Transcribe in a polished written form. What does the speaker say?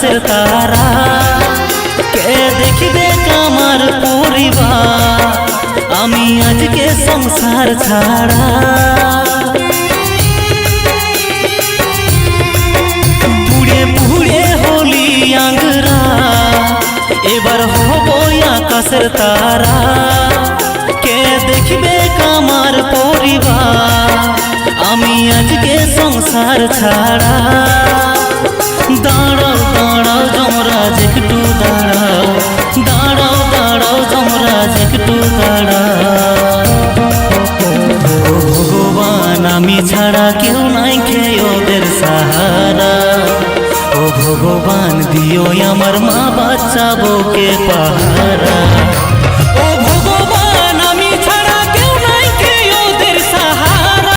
আকাশের তারা কে দেখবে আমার পরিবার আমি আজকে সংসার ছাড়া পুড়ে পুড়ে হলি আঙ্গরা এবার হব আকাশের তারা কে দেখবে আমার পরিবার আমি আজকে সংসার ছাড়া দাঁড়াও দাঁড়াও যমরাজ একটু দাঁড়াও দাঁড়াও দাঁড়াও যমরাজ একটু দাঁড়াও ও ভগবান আমি ছাড়া কেউ নাই খেয়ে ওদের সাহারা ও ভগবান দিও আমার মা বাচ্চা বউকে পাহারা।